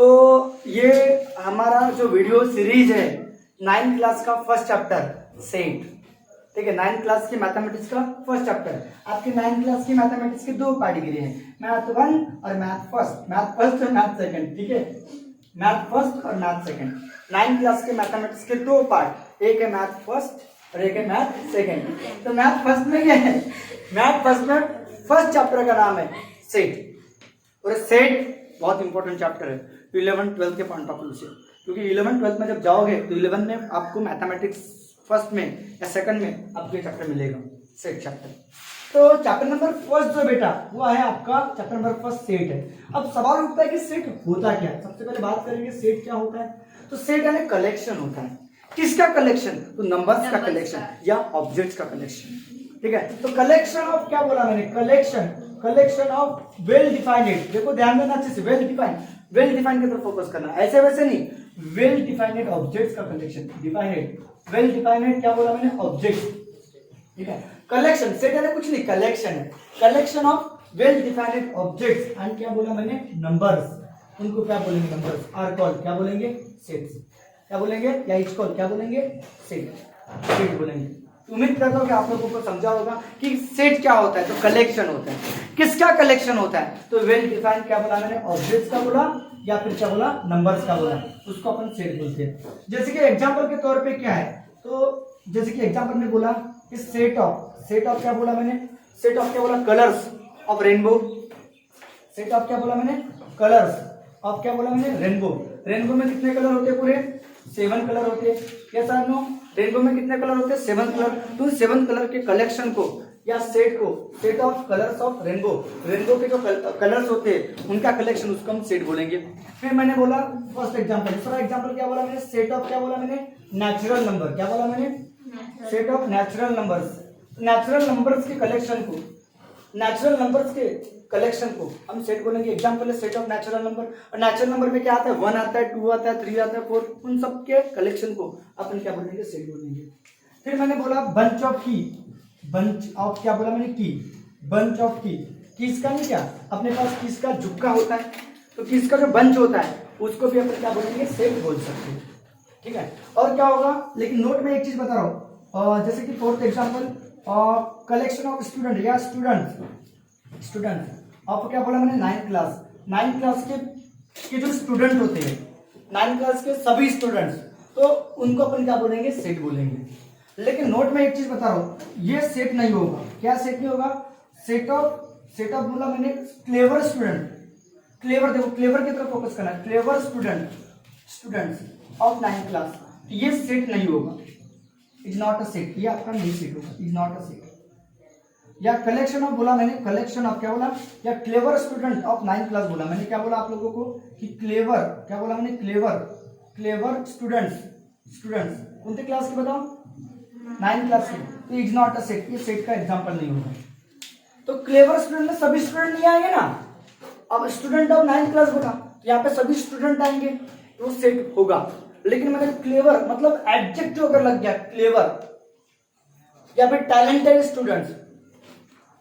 तो ये हमारा जो वीडियो सीरीज है 9th क्लास का फर्स्ट चैप्टर सेट, ठीक है। 9th क्लास की मैथमेटिक्स का फर्स्ट चैप्टर। आपकी 9th क्लास की मैथमेटिक्स के दो कैटेगरी हैं, मैथ 1 और मैथ फर्स्ट, मैथ फर्स्ट और मैथ सेकंड, ठीक है। मैथ फर्स्ट और मैथ सेकंड, 9th क्लास के मैथमेटिक्स के दो पार्ट, एक है मैथ फर्स्ट और एक है मैथ सेकंड। तो मैथ फर्स्ट में क्या है, मैथ फर्स्ट में फर्स्ट चैप्टर का नाम है सेट। और सेट बहुत इंपॉर्टेंट चैप्टर है 11th-12th के पॉइंट ऑफ व्यू से, क्योंकि 11th-12th में जब जाओगे तो 11 में आपको मैथमेटिक्स फर्स्ट में या सेकंड में आपको चैप्टर मिलेगा सेट चैप्टर। तो चैप्टर नंबर फर्स्ट जो बेटा वो है आपका चैप्टर नंबर फर्स्ट सेट है। अब सवाल उठता है कि सेट होता क्या है। सबसे पहले बात करेंगे सेट क्या होता है। तो सेट यानी कलेक्शन होता है। किसका कलेक्शन, तो नंबर्स का कलेक्शन या ऑब्जेक्ट्स का कलेक्शन, ठीक है। तो कलेक्शन ऑफ क्या बोला मैंने, कलेक्शन ऑफ वेल डिफाइंड। देखो ध्यान देना अच्छे से, वेल डिफाइंड की तरफ फोकस करना, ऐसे वैसे नहीं, वेल डिफाइंड ऑब्जेक्ट्स का कलेक्शन। डिफाइंड, वेल डिफाइंड क्या बोला मैंने, ऑब्जेक्ट, ठीक है। कलेक्शन सेट है कुछ नहीं, कलेक्शन है, collection of well defined objects and क्या बोला मैंने, नंबर्स। उनको क्या बोलेंगे, नंबर्स आर कॉल्ड क्या बोलेंगे, सेट्स। क्या बोलेंगे, या इज कॉल्ड क्या बोलेंगे, सेट बोलेंगे। उम्मीद करता हूं कि आप लोगों को समझा होगा कि सेट क्या होता है। तो कलेक्शन होता है, किसका कलेक्शन होता है, तो वेल डिफाइंड क्या बोला मैंने, ऑब्जेक्ट्स का बोला या फिर क्या बोला, नंबर्स का बोला, उसको अपन सेट बोलते हैं। जैसे कि एग्जांपल के तौर पे क्या है, तो जैसे कि एग्जांपल में बोला कि सेट ऑफ क्या बोला मैंने, सेट ऑफ क्या बोला, colours of rainbow. Set of क्या बोला मैंने, कलर्स ऑफ क्या बोला मैंने, रेनबो। रेनबो में कितने कलर होते हैं, पूरे 7 कलर होते हैं। क्या सर नो, रेनबो में कितने कलर होते हैं, 7 कलर। तो 7 कलर के कलेक्शन को या सेट को, set of colours of rainbow, rainbow के जो कलर्स होते हैं उनका कलेक्शन, उसको हम सेट बोलेंगे। फिर मैंने बोला फर्स्ट एग्जांपल, दूसरा एग्जांपल क्या बोला मैंने, सेट ऑफ क्या बोला मैंने, नेचुरल नंबर। क्या बोला मैंने, set of natural numbers. Natural numbers के कलेक्शन को, नेचुरल नंबर्स के कलेक्शन को हम सेट बोलेंगे। एग्जांपल है सेट ऑफ नेचुरल नंबर। और नेचुरल नंबर में क्या आता है, 1 आता है, 2 आता है, 3 आता है, 4, उन सब के कलेक्शन को अपन क्या बोलेंगे, सेट बोलेंगे। फिर मैंने बोला बंच ऑफ की, बंच ऑफ क्या बोला मैंने, की, बंच ऑफ की। कीज का नहीं, क्या अपने पास कीज का जुक्का होता है, तो कीज का जो बंच होता है उसको भी अपन क्या बोलेंगे, सेट बोल सकते हैं, ठीक है। और क्या होगा, लेकिन नोट में एक चीज बता रहा हूं, जैसे कि fourth example, collection of student या स्टूडेंट आपको क्या बोला मैंने, 9th क्लास। 9th क्लास के जो स्टूडेंट होते हैं, 9th क्लास के सभी स्टूडेंट्स, तो उनको अपन क्या बोलेंगे, सेट बोलेंगे। लेकिन नोट में एक चीज बता रहा हूं, ये सेट नहीं होगा। क्या सेट नहीं होगा, सेट ऑफ बोला मैंने, क्लेवर स्टूडेंट। क्लेवर, देखो क्लेवर की तरफ फोकस करना, clever students of 9th class, ये सेट नहीं होगा, इज नॉट अ सेट, ये आपका नहीं सेट होगा, इज नॉट अ सेट। या कलेक्शन ऑफ बोला मैंने, कलेक्शन ऑफ क्या बोला, या clever student of 9th class बोला मैंने। क्या बोला आप लोगों को कि क्लेवर, क्या बोला मैंने, क्लेवर स्टूडेंट्स उनके क्लास के बताओ, 9th क्लास के, तो इज नॉट अ सेट, ये सेट का एग्जांपल नहीं होगा। तो क्लेवर स्टूडेंट में सभी स्टूडेंट नहीं आएंगे ना। अब स्टूडेंट ऑफ 9th क्लास बोला तो यहाँ पे सभी स्टूडेंट आएंगे, तो सेट होगा। लेकिन मैंने क्लेवर मतलब एडजेक्टिव अगर लग गया, क्लेवर या फिर टैलेंटेड स्टूडेंट्स,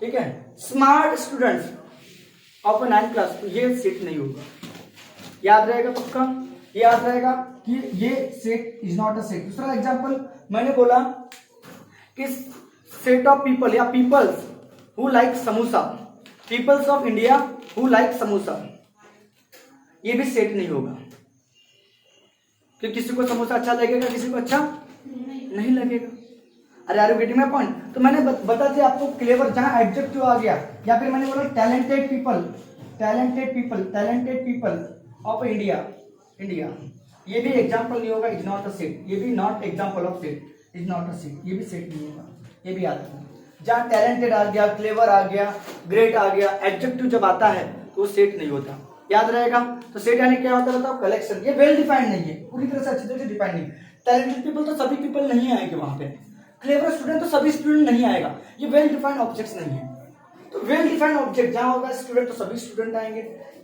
ठीक है, smart students of 9th class, तो ये सेट नहीं होगा। याद रहेगा पक्का, याद रहेगा कि ये set is not a set. दूसरा एग्जांपल मैंने बोला कि सेट ऑफ पीपल या peoples who like samosa, peoples of India who like samosa, ये भी सेट नहीं होगा। कि किसी को समोसा अच्छा लगेगा, किसी को अच्छा नहीं लगेगा। अरे are you getting my point. तो मैंने बता दिया आपको क्लेवर जहां एडजेक्टिव आ गया, या फिर मैंने बोला टैलेंटेड पीपल ऑफ इंडिया, ये भी एग्जांपल नहीं होगा, इज नॉट अ सेट। ये भी not example of set, is not a set, ये भी सेट नहीं होगा। ये भी आता है जहां टैलेंटेड आ गया, क्लेवर आ गया, ग्रेट आ गया, एडजेक्टिव जब आता है तो वो सेट नहीं होता। याद रहेगा। तो सेट यानी क्या होता है बताओ, कलेक्शन। ये वेल डिफाइंड नहीं है, पूरी तरह से अच्छी तरह से डिफाइंड नहीं। टैलेंटेड पीपल तो सभी पीपल नहीं आएंगे वहां पे, क्लेवर स्टूडेंट तो सभी स्टूडेंट नहीं आएगा, ये वेल डिफाइंड ऑब्जेक्ट्स नहीं है। तो वेल डिफाइंड ऑब्जेक्ट जहां होगा स्टूडेंट तो सभी स्टूडेंट आएंगे,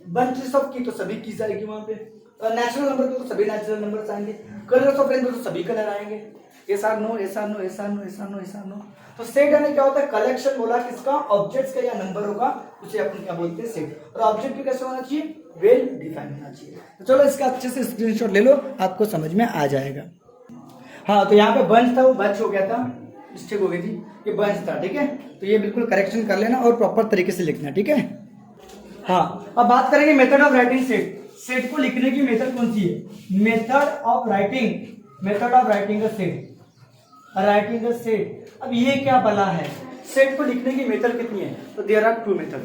बंचेस ऑफ की तो सभी कीज आएगी वहां पे, नेचुरल नंबर तो सभी नेचुरल नंबर्स आएंगे, कलर्स ऑफ रेनबो तो सभी कलर आएंगे। Yes or no, yes or no, yes or no, yes or no, yes or no. तो सेट यानी क्या होता है, कलेक्शन बोला किसका, ऑब्जेक्ट्स का या नंबरों का, उसे अपन क्या बोलते हैं, सेट। और ऑब्जेक्ट भी कैसे होना चाहिए, वेल डिफाइन होना चाहिए। तो चलो इसका अच्छे से स्क्रीनशॉट ले लो, आपको समझ में आ जाएगा। हाँ, तो यहाँ पे बंच था, वो बंच हो गया था, मिस्टेक हो गई थी, ये बंच था, ठीक है। तो ये बिल्कुल करेक्शन कर लेना और प्रॉपर तरीके से लिखना, ठीक है। हाँ, अब बात करेंगे method of writing set. Set को लिखने की मेथड कौन सी है? Method of writing a set, writing a set. अब ये क्या बला है, सेट को लिखने की मेथड कितनी है? तो देयर आर 2 मेथड,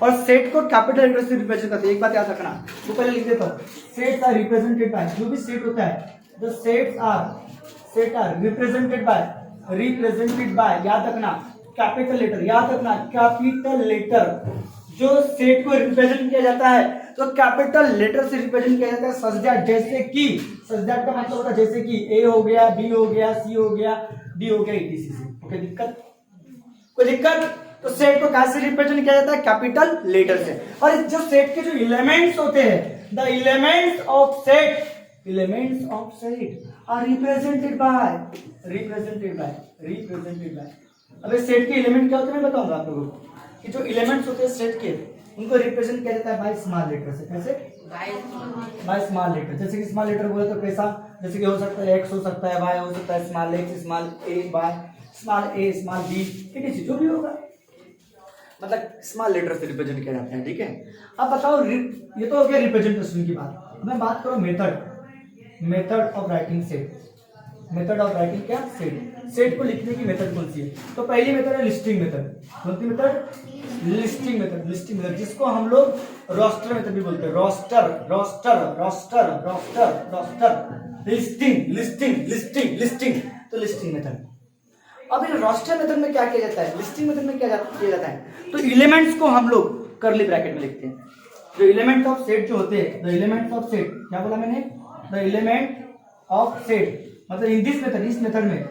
और सेट को कैपिटल लेटर से रिप्रेजेंट करते हैं। एक बात याद रखना, तो पहले लिख देता हूँ, सेट्स आर रिप्रेजेंटेड बाय, जो भी सेट होता है, the set are represented by, याद रखना कैपिटल लेटर, याद रखना कैपिटल लेटर। जो सेट को रिप्रेजेंट किया जाता है तो कैपिटल लेटर से रिप्रेजेंट किया जाता है। सच दैट, जैसे कि, सच दैट का मतलब होता है जैसे कि ए हो गया, बी हो गया, सी हो गया, डी हो गया, etc। ओके, दिक्कत? कोई दिक्कत? तो सेट को कैसे रिप्रेजेंट किया जाता है? कैपिटल लेटर से। और जो सेट के जो एलिमेंट्स होते हैं, the elements of set are represented by. अब सेट के एलिमेंट क्या होते हैं मैं बताऊंगा आप लोगों को, कि जो एलिमेंट्स होते हैं सेट के, उनको रिप्रेजेंट किया जाता है बाय स्मॉल लेटर से। कैसे? By small letter. जैसे कि स्मॉल लेटर बोले तो कैसा, जैसे कि हो सकता है एक्स, हो सकता है वाई, हो सकता है स्मॉल एक्स, स्मॉल ए वाई, स्मॉल ए, स्मॉल बी, etc, जो भी होगा, मतलब स्मॉल लेटर से रिप्रेजेंट किया जाता है, ठीक है। अब बताओ, ये तो हो गया रिप्रेजेंटेशन की बात। मैं बात करूं method of writing set. Method of writing क्या? सेट को लिखने की मेथड कौन सी है? तो पहली मेथड है लिस्टिंग मेथड। कौन सी मेथड? लिस्टिंग मेथड, जिसको हम लोग रोस्टर मेथड भी बोलते हैं। रोस्टर, लिस्टिंग, तो लिस्टिंग मेथड। अब इन रोस्टर मेथड में क्या किया जाता है, लिस्टिंग मेथड में क्या किया जाता है, तो एलिमेंट्स को हम लोग कर्ली ब्रैकेट में लिखते हैं। जो एलिमेंट ऑफ सेट जो होते हैं, द एलिमेंट्स ऑफ सेट, क्या बोला मैंने? द एलिमेंट ऑफ सेट, मतलब इन दिस मेथड, इस मेथड में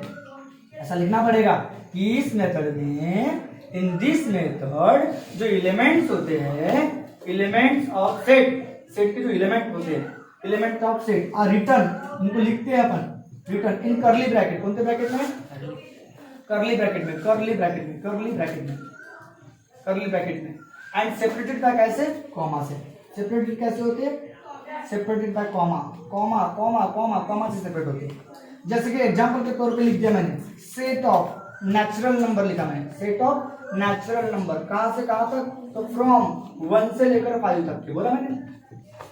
ऐसा लिखना पड़ेगा कि इस मेथड में, इन दिस मेथड जो एलिमेंट्स होते हैं, एलिमेंट्स ऑफ सेट, सेट के जो एलिमेंट होते हैं, element of set are written, इनको लिखते हैं अपन रिटर्न इन कर्ली ब्रैकेट। कौन से ब्रैकेट में? कर्ली ब्रैकेट में एंड सेपरेटेड बाय, कैसे? कॉमा से। सेपरेटेड कैसे होते हैं? सेपरेटेड बाय कॉमा से सेपरेट होते हैं। जैसे कि एग्जांपल के तौर पे लिख दिया मैंने, सेट ऑफ नेचुरल नंबर लिखा मैंने, सेट ऑफ नेचुरल नंबर, कहां से कहां तक? तो फ्रॉम 1 से लेकर 5 तक के, बोला मैंने,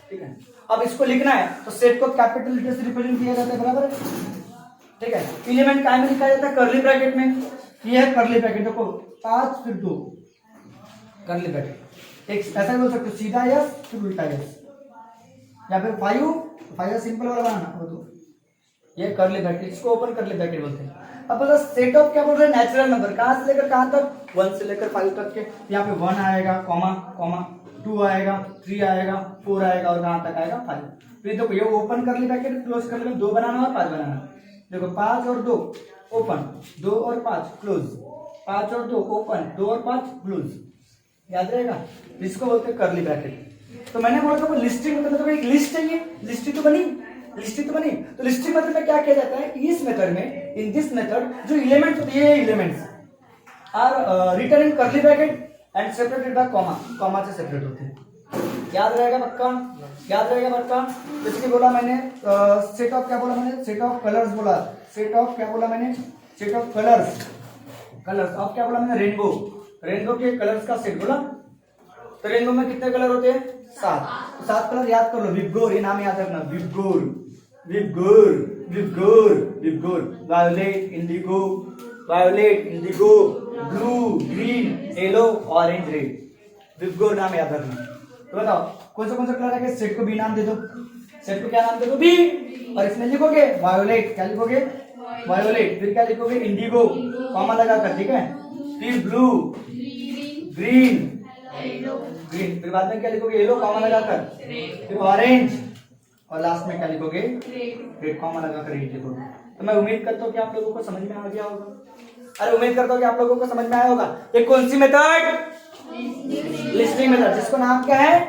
ठीक है। अब इसको लिखना है तो सेट को कैपिटल लेटर से रिप्रेजेंट किया जाता है, बराबर है, ठीक है। एलिमेंट काय में लिखा जाता है? कर्ली ब्रैकेट में। ये है कर्ली ब्रैकेट, देखो 5 फिर 2 कर्ली ब्रैकेट। एक ऐसा बोल सकते हो, सीधा यस फिर उल्टा यस, या फिर 5 सिंपल वाला बनाना, वो तो ये कर्ली ब्रैकेट, इसको ओपन कर्ली ब्रैकेट बोलते हैं। अब बोला सेट ऑफ क्या बोल रहे हैं? नेचुरल नंबर, कहां से लेकर कहां तक? 1 से लेकर 5 तक के। यहाँ पे 1 आएगा, कॉमा 2 आएगा, 3 आएगा, 4 आएगा, और कहां तक आएगा? 5। फिर देखो ये open curly bracket, close curly bracket, 2 बनाना और 5 बनाना। देखो 5 और 2 ओपन, 2 और 5 क्लोज, 5 और 2 ओपन, 2 और 5 क्लोज, याद रहेगा। इसको बोलते हैं कर्ली ब्रैकेट। तो मैंने बोला था लिस्टिंग मतलब एक लिस्ट है, ये लिस्टिंग तो बनी। तो लिस्टिंग मेथड में क्या किया जाता है? इस मेथड में, इन दिस मेथड, जो एलिमेंट्स होते हैं, ये elements are written in curly bracket and separated by comma से सेपरेट होते हैं। याद रहेगा पक्का? जैसे कि बोला मैंने सेट ऑफ, क्या बोला मैंने? सेट ऑफ कलर्स बोला। सेट ऑफ क्या बोला मैंने? सेट ऑफ कलर्स ऑफ क्या बोला मैंने? रेनबो के कलर्स का सेट बोला। तो रेनबो में कितने कलर होते हैं? 7। तो 7 कलर याद कर लो। विबगोर, ये नाम याद रखना, VIBGYOR, violet, indigo, blue, green, yellow, orange, red. VIBGYOR नाम याद रखना। तो बताओ कौन सा कलर है? सेट को बी नाम दे दो। सेट को क्या नाम दे दो? बी। और इसमें लिखोगे वायोलेट, क्या लिखोगे? वायोलेट। फिर क्या लिखोगे? इंडिगो, कॉमा लगाकर, ठीक है। फिर ब्लू, ग्रीन, फिर बाद में क्या लिखोगे? येलो, कॉमा लगाकर। फिर ऑरेंज, और लास्ट में क्या लिखोगे? रेड, कॉमा लगाकर रेड लिखोगे। तो मैं उम्मीद करता हूँ कि आप लोगों को समझ में आ गया होगा। अरे उम्मीद करता हूँ कि आप लोगों को समझ में आया होगा। ये कौन सी मेथड? लिस्टिंग मेथड, जिसको नाम क्या है?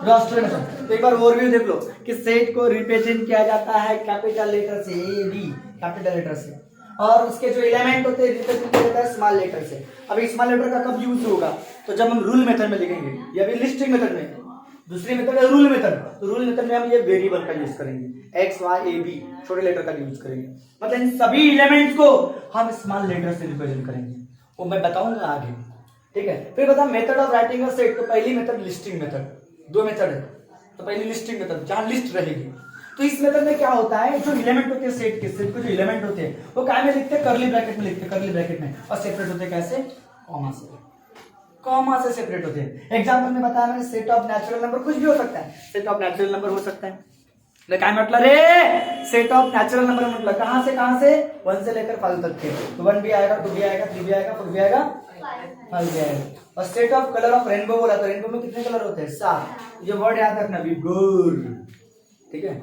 Roster method. तो एक बार ओवरव्यू देख लो कि सेट को रिप्रेजेंट किया जाता है कैपिटल लेटर से, ए बी, कैपिटल लेटर से, और उसके जो एलिमेंट होते हैं रिप्रेजेंट किया जाता है स्मॉल लेटर से। अब स्मॉल लेटर का कब यूज होगा? तो जब हम रूल मेथड में लिखेंगे, या फिर लिस्टिंग मेथड में। दूसरी मेथड है रूल मेथड। तो रूल मेथड में हम ये वेरिएबल का यूज करेंगे, एक्स वाई ए बी छोटे लेटर का यूज करेंगे, मतलब इन सभी एलिमेंट्स को हम स्मॉल लेटर से रिप्रेजेंट करेंगे, वो मैं बताऊंगा आगे, ठीक है। फिर बता method of writing a set. तो पहली मेथड लिस्टिंग मेथड, दो मेथड है। तो पहली लिस्टिंग मेथड जहां लिस्ट रहेगी। तो इस मेथड में क्या होता है, जो एलिमेंट होते हैं सेट के, सेट के जो एलिमेंट होते हैं वो क्या में लिखते हैं, करली ब्रैकेट में लिखते हैं, करली ब्रैकेट में, और सेपरेट होते हैं कैसे, कॉमा से, कॉमा से सेपरेट होते हैं। एग्जांपल में बताया मैंने, सेट ऑफ नेचुरल नंबर कुछ भी हो सकता है, सेट ऑफ नेचुरल नंबर हो सकता है। क्या मतलब रे, सेट ऑफ नेचुरल नंबर मतलब कहां से 1 से लेकर 5 तक के। तो 1 भी आएगा, 2 भी आएगा, 3 भी आएगा, 4 भी आएगा, 5 भी आएगा। और set of colour of rainbow बोला, तो रेनबो में कितने कलर होते हैं, 7। ये वर्ड याद रखना, विगोर, ठीक है।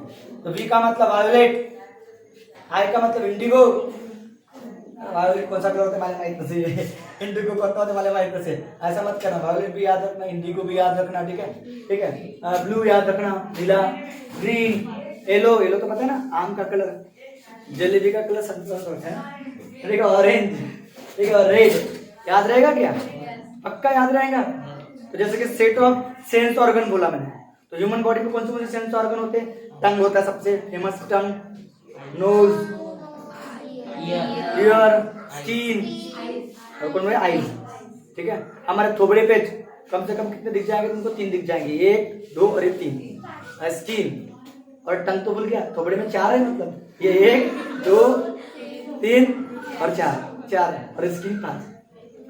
तो वी का मतलब वायोलेट, आई का मतलब इंडिगो। वायोलेट कौन सा कलर होता है मालूम नहीं, तो इंडिगो कौन सा होता है मालूम नहीं, तो ऐसा मत करना, वायोलेट भी याद रखना, इंडिगो भी याद रखना, ठीक है, ठीक है। ब्लू याद रखना, नीला, ग्रीन, येलो, येलो तो पता है ना आम का कलर, जलेबी का कलर संतरा होता है, ठीक है, ऑरेंज, ठीक है, रेड, याद रहेगा क्या, पक्का याद रहेगा। तो जैसे कि सेट ऑफ सेंस ऑर्गन बोला मैंने, तो ह्यूमन बॉडी में कौन से सेंस ऑर्गन होते हैं, टंग होता है सबसे फेमस, टंग, नोज, ईयर, स्किन, और कौन है आईज, ठीक है। हमारे थोबड़े पे कम से कम कितने दिख जाएंगे तुमको, 3 दिख जाएंगे, 1 2 और 3। स्किन और टंग तो भूल गया, थोबड़े में 4 है, मतलब ये 1 2 3 और 4 और स्किन 5।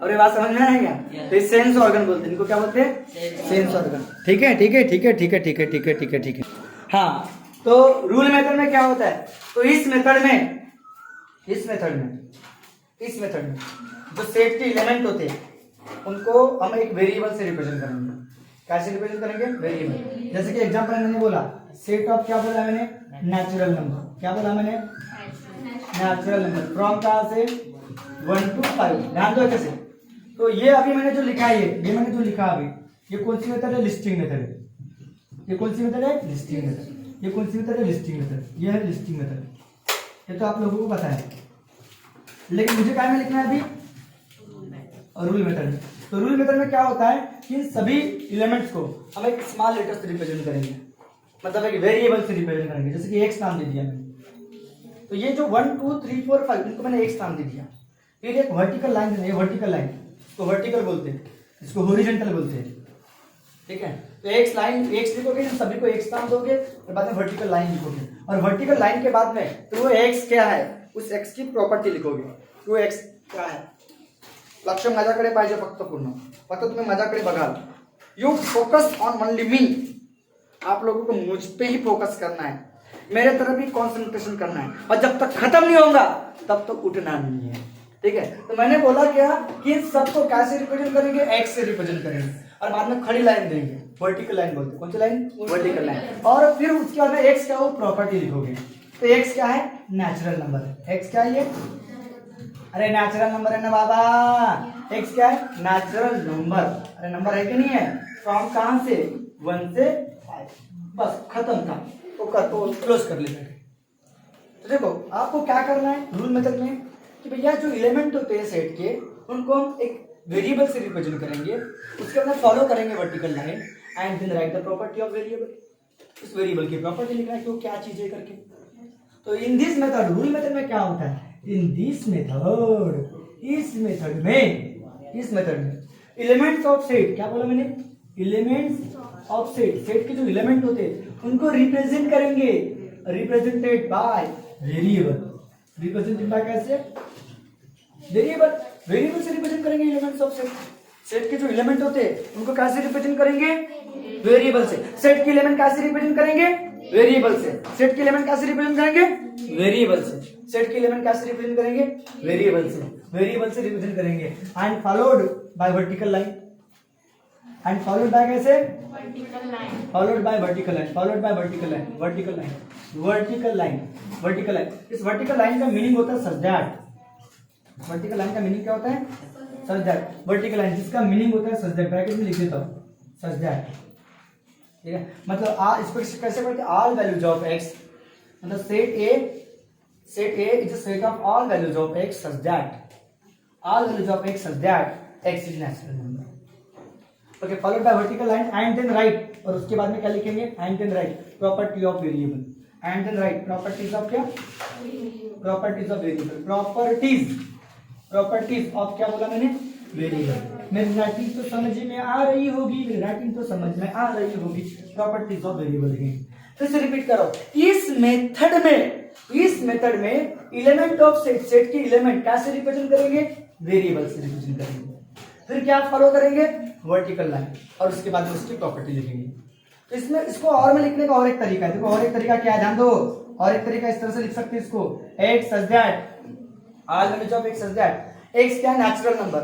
और ये बात समझ में आएगा। तो ये सेंस ऑर्गन बोलते हैं, इनको क्या बोलते हैं, सेंस ऑर्गन, ठीक है, ठीक है, ठीक है, ठीक है, ठीक है, ठीक है, ठीक है, ठीक है। हाँ, तो रूल मेथड में क्या होता है, तो इस मेथड में जो सेट के एलिमेंट होते हैं उनको हम एक वेरिएबल से रिप्रेजेंट करेंगे। कैसे रिप्रेजेंट करेंगे, वेरिएबल। जैसे कि एग्जांपल मैंने बोला, सेट ऑफ क्या बोला मैंने, नेचुरल नंबर, क्या बोला मैंने, नेचुरल नंबर, फ्रॉम कहां से 1 to 5। ध्यान दो कैसे। तो ये अभी मैंने जो लिखा है, ये मैंने जो लिखा अभी, ये कौन सी मेथड है, लिस्टिंग मेथड है। ये कौन सी मेथड है, लिस्टिंग मेथड। ये कौन सी मेथड है, लिस्टिंग मेथड। ये है लिस्टिंग मेथड, ये तो आप लोगों को पता है, लेकिन मुझे क्या में लिखना है अभी, और रूल मेथड में। तो रूल मेथड में क्या होता है कि इन सभी एलिमेंट्स को हम एक स्मॉल लेटर से रिप्रेजेंट करेंगे, मतलब एक वेरिएबल से रिप्रेजेंट करेंगे। जैसे कि एक्स नाम दे दिया मैंने, तो ये जो 1 2 3 4 5 इनको मैंने एक्स नाम दे दिया। फिर एक वर्टिकल लाइन है, ये वर्टिकल लाइन, इसको वर्टिकल बोलते हैं, इसको हॉरिजॉन्टल बोलते हैं, ठीक है। तो एक्स लाइन, एक्स लिखोगे, सभी को एक्स नाम दोगे, और बाद में वर्टिकल लाइन लिखोगे, और वर्टिकल लाइन के बाद में तो वो एक्स क्या है, उस एक्स की प्रॉपर्टी लिखोगे। तो एक्स क्या है, लक्ष माझ्याकडे पाहिजे फक्त तुम्हें माझ्याकडे बघाल। You focus on only me, आप लोगों को मुझ पे ही फोकस करना है, मेरे तरफ ही कॉन्सेंट्रेशन करना है, और जब तक खत्म नहीं होगा तब तक उठना नहीं है, ठीक है। तो मैंने बोला क्या कि इन सबको कैसे रिप्रेजेंट करेंगे, एक्स से रिप्रेजेंट करेंगे, और बाद में खड़ी लाइन देंगे, वर्टिकल लाइन बोलते हैं। कौन सी लाइन, वर्टिकल लाइन। और फिर उसके बाद में एक्स क्या हो, प्रॉपर्टी लिखोगे। तो एक्स क्या है, नेचुरल नंबर है। एक्स क्या है ये, अरे नेचुरल नंबर है ना बाबा, एक्स क्या है, नेचुरल नंबर। अरे नंबर है कि नहीं है, फ्रॉम कहां से 1 से 5, बस खत्म था, तो क्लोज कर लेते हैं। तो देखो आपको क्या करना है रूल मेथड में, कि भैया जो एलिमेंट होते हैं सेट के उनको हम एक वेरिएबल से रिप्रेजेंट करेंगे, उसके अंदर फॉलो करेंगे vertical line, and then write the property of variable. उस वेरिएबल की प्रॉपर्टी लिखना है कि वो क्या चीज है करके। तो in this method, rule method में क्या होता है, इन दिस मेथड, इस मेथड में एलिमेंट्स ऑफ सेट, क्या बोला मैंने, एलिमेंट्स ऑफ सेट, सेट के जो एलिमेंट होते हैं उनको रिप्रेजेंट करेंगे, represented by variable. Represented by कैसे, वेरिएबल, वेरिएबल से रिप्रेजेंट करेंगे एलिमेंट्स ऑफ सेट। सेट के जो एलिमेंट होते हैं उनको कैसे रिप्रेजेंट करेंगे, वेरिएबल से। सेट के एलिमेंट कैसे रिप्रेजेंट करेंगे, वेरिएबल से। सेट के एलिमेंट कैसे रिप्रेजेंट करेंगे, वेरिएबल से। सेट के एलिमेंट कैसे रिप्रेजेंट करेंगे, वेरिएबल से, वेरिएबल से रिप्रेजेंट करेंगे, and followed by vertical line, and followed by कैसे, vertical line, followed by vertical line, followed by vertical line, vertical line, vertical line, vertical line. इस vertical line का meaning होता है such that. Vertical line का meaning क्या होता है, such that. Vertical line जिसका मीनिंग होता है सच दैट, ब्रैकेट में लिख देता हूं, सच दैट, ठीक है। मतलब इसको कैसे पढ़ते हैं, ऑल वैल्यूज ऑफ एक्स, मतलब set A is a set of all values of x such that, all values of x such that x is natural number. Okay, followed by vertical line, and then write और उसके बाद में क्या लिखेंगे, and then write property of variable, and then write properties of क्या, properties of variable, properties of क्या बोला मैंने, वेरिएबल। मेरी राइटिंग तो समझ में आ रही होगी, मेरी राइटिंग तो समझ में आ रही होगी। प्रॉपर्टीज ऑफ वेरिएबल है। फिर से रिपीट करो, इस मेथड में एलिमेंट ऑफ सेट, सेट के एलिमेंट कैसे रिप्रेजेंट करेंगे, वेरिएबल से रिप्रेजेंट करेंगे। फिर क्या फॉलो करेंगे, वर्टिकल लाइन, और उसके बाद उसकी प्रॉपर्टी लिखेंगे। तो इसमें इसको और में लिखने का और एक तरीका है, देखो और एक तरीका क्या है, ध्यान दो। और एक तरीका इस तरह से लिख सकते हैं इसको, x such that, all values of x such that, x क्या नेचुरल नंबर,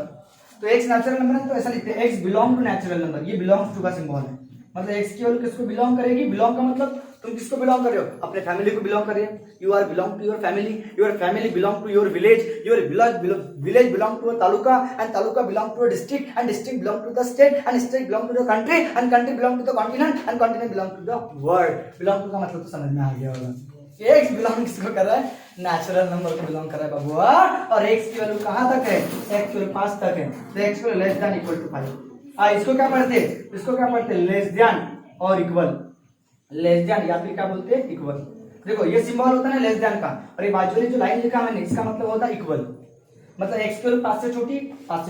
तो x नेचुरल नंबर है तो ऐसा लिखते हैं x belong to natural number, ये बिलोंग्स टू का सिंबल है, मतलब x की वैल्यू किसको बिलोंग करेगी, बिलोंग का मतलब तुम किसको बिलोंग कर रहे हो, अपने फैमिली को बिलोंग कर रहे हो, you are belong to your family, your family belong to your village, your village belong to a taluka, and taluka belong to a district, and district belong to the state, and state belong to the country, and country belong to the continent, and continent belong to the world. Belong to का मतलब तो समझ में आ गया होगा, x belong किसको कर रहा है, नेचुरल नंबर को बिलोंग कर रहा है बबुआ, और x की वैल्यू कहां तक है, x की वैल्यू 5 तक है, तो x को लेस देन इक्वल टू 5। इसको क्या पढ़ते, इसको क्या पढ़ते, लेस देन और इक्वल, लेस देन या फिर क्या बोलते हैं, इक्वल। देखो ये सिंबल होता है ना लेस देन का, और ये बाजू वाली जो लाइन लिखा मैंने इसका मतलब होता है इक्वल, मतलब x की वैल्यू 5 से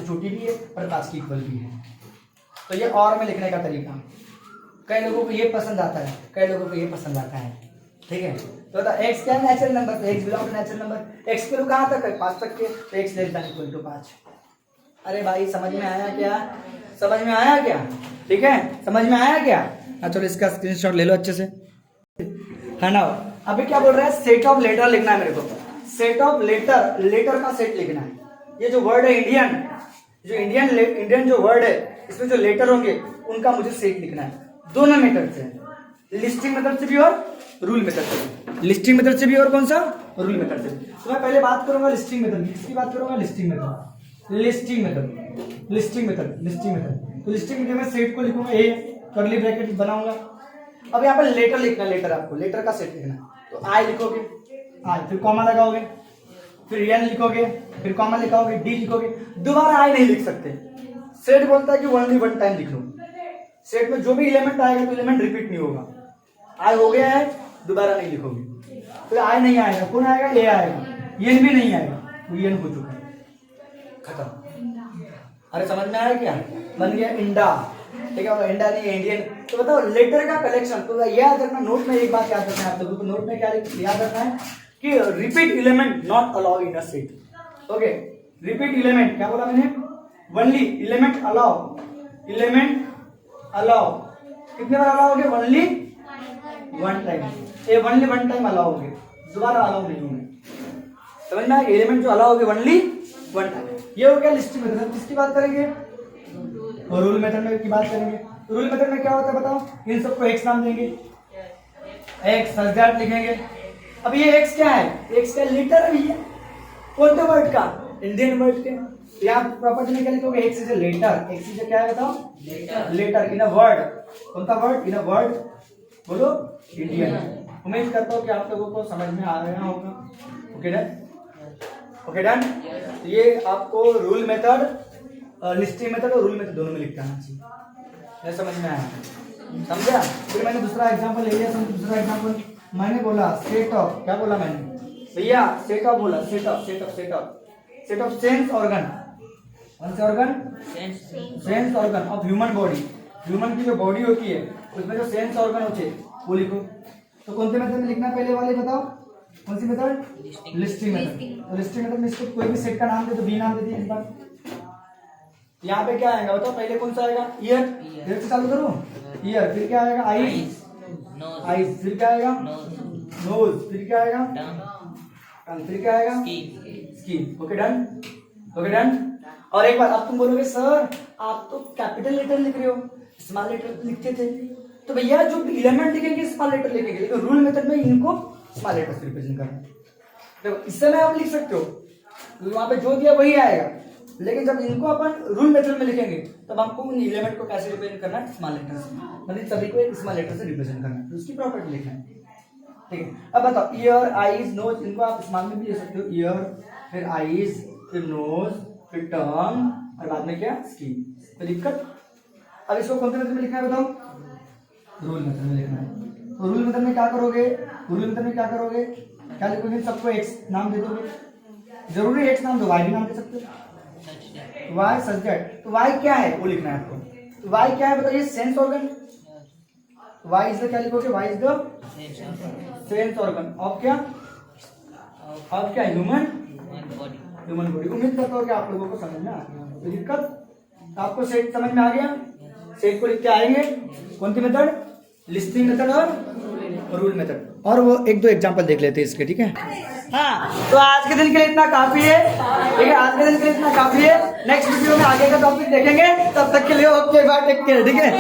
छोटी भी है और 5 की इक्वल भी है। तो ये और में लिखने का तरीका, कई लोगों को ये पसंद आता है, कई लोगों को ये पसंद आता है, ठीक है। तो x क्या नेचुरल नंबर, तो x belong to natural number, x की वैल्यू कहां तक है, 5 तक के, तो x less than equal to 5। अरे भाई समझ में आया क्या, समझ में आया क्या, ठीक है, समझ में आया क्या। हाँ चलो इसका स्क्रीनशॉट ले लो अच्छे से, है ना। अभी क्या बोल रहा है, सेट ऑफ लेटर लिखना है मेरे को, सेट ऑफ लेटर, लेटर का सेट लिखना है। ये जो वर्ड है इंडियन, जो इंडियन जो वर्ड है इसमें जो लेटर होंगे उनका मुझे सेट लिखना है, दोनों मेथड से, लिस्टिंग मेथड से भी और रूल मेथड से, लिस्टिंग मेथड से भी और कौन सा, रूल मेथड से। तो मैं पहले बात करूंगा लिस्टिंग मेथड की, किसकी बात करूंगा, listing method, listing method, listing method, listing method. तो लिस्टिंग मेथड में सेट को लिखूंगा ए, कर्ली ब्रैकेट बनाऊंगा। अब यहाँ पर लेटर लिखना है, लेटर आपको लेटर का सेट लिखना है, तो आई लिखोगे, आई फिर कॉमा लगाओगे, फिर एन लिखोगे, फिर कॉमा लिखाओगे, डी लिखोगे, दोबारा आई नहीं लिख सकते। सेट बोलता है कि ओनली वन टाइम लिख लो, सेट में जो भी एलिमेंट आएगा तो एलिमेंट रिपीट नहीं होगा, आई हो गया है दोबारा नहीं लिखोगे, फिर आई नहीं आएगा, कौन आएगा, ए आएगा, एन भी नहीं आएगा, तो एन हो चुका है, खत्म। अरे समझ में आया क्या, बन गया इंडा, ठीक है, इंडा नहीं इंडियन। तो बताओ लेटर का कलेक्शन, तो याद रखना, नोट में एक बात याद रखना है आप लोगों को, नोट में क्या याद रखना है कि repeat element not allow in a set. Okay, repeat element क्या बोला मैंने, only element allow, element allow कितने बार अलाउ होंगे, ओनली वन टाइम, ये ओनली वन टाइम अलाउ होंगे, दोबारा अलाउ नहीं होंगे, समझ में आया, एलिमेंट जो अलाउ होंगे ओनली वन टाइम। ये हो गया लिस्टिंग मेथड। किसकी बात करेंगे, रूल मेथड में की बात करेंगे। रूल मेथड में क्या होता है बताओ, इन सबको एक्स नाम देंगे, एक्स सच दैट लिखेंगे। अब ये एक्स क्या है, एक्स का लेटर है भैया, कौन से वर्ड का, इंडियन वर्ड के। यहाँ प्रॉपर्टी में क्या लिखोगे, X is a letter, X is क्या है बताओ, लेटर इन अ वर्ड, कौन सा वर्ड, इन अ वर्ड, बोलो इंडियन। उम्मीद करता हूँ कि आप लोगों को समझ में आ रहा होगा। Okay done, okay done. ये आपको रूल मेथड, लिस्टिंग मेथड और रूल मेथड दोनों में लिखना चाहिए, समझ में आया, समझा। फिर मैंने दूसरा एग्जांपल ले लिया, दूसरा एग्जांपल मैंने बोला सेट ऑफ, क्या बोला मैंने भैया, सेट ऑफ बोला, set of, set of, set of, set of sense organ, कौन से organ, sense organ of human body, human की जो बॉडी होती है उसमें जो सेंस ऑर्गन होते हैं वो लिखो। तो कौन से मेथड में लिखना, पहले वाले बताओ, कौन सी मेथड, लिस्टिंग मेथड। तो लिस्टिंग मेथड में इसको कोई भी सेट का नाम दे, तो बी नाम दे दिया इस बार। यहाँ पे क्या आएगा बताओ, पहले कौन सा आएगा, ईयर, ईयर से चालू करो, ईयर, फिर क्या आएगा, आईज, आईज, फिर क्या आएगा, नोज, फिर क्या आएगा, टंग, फिर क्या आएगा, skin. Okay done, okay done. और एक बार अब तुम बोलोगे सर आप तो कैपिटल लेटर लिख रहे हो, स्मॉल लेटर लिखते थे, तो भैया जो एलिमेंट लिखेंगे स्मॉल लेटर लिखेंगे, लेकिन रूल मेथड में इनको स्मॉल लेटर से रिप्रेजेंट करना है। देखो इस समय आप लिख सकते हो, वहां पे जो दिया वही आएगा, लेकिन जब इनको अपन रूल मेथड में लिखेंगे तब हमको उन एलिमेंट को कैसे रिप्रेजेंट करना है, स्मॉल लेटर से, मतलब सभी को एक स्मॉल लेटर से रिप्रेजेंट करना है, तो उसकी प्रॉपर्टी लिखना है, ठीक है। अब बताओ ईयर, आईज, नोज, इनको आप स्मॉल में भी लिख सकते हो, ईयर, फिर आईज, फिर नोज, फिर टंग, और बाद में क्या, स्किन। तो दिक्कत, अब इसको कौन से मेथड में लिखना है बताओ, रूल मेथड में लिखना है। तो रूल मेथड में क्या करोगे, रूल मेथड में क्या करोगे, क्या लिखोगे, सबको एक्स नाम दे दोगे, जरूरी एक्स नाम दो, वाई भी नाम दे सकते हो, वाई सच दैट। तो वाई क्या है वो लिखना है आपको। तो वाई क्या है बताइए, sense organ. Y is the, क्या लिखोगे, Y is the sense organ of क्या, ऑफ क्या, ह्यूमन बॉडी। उम्मीद करता हूँ कि आप लोगों को समझ में आ गया। कोई दिक्कत आपको सेट समझ में आ गया। सेट को लिख के आएंगे, कौन सी मेथड, लिस्टिंग मेथड और रूल मेथड। और वो एक दो एग्जांपल देख लेते हैं इसके, ठीक है। हाँ, तो आज के दिन के लिए इतना काफी है, ठीक है, आज के दिन के लिए इतना काफी है। नेक्स्ट वीडियो में आगे का टॉपिक देखेंगे, तब तक के लिए ओके बाय, टेक केयर, ठीक है।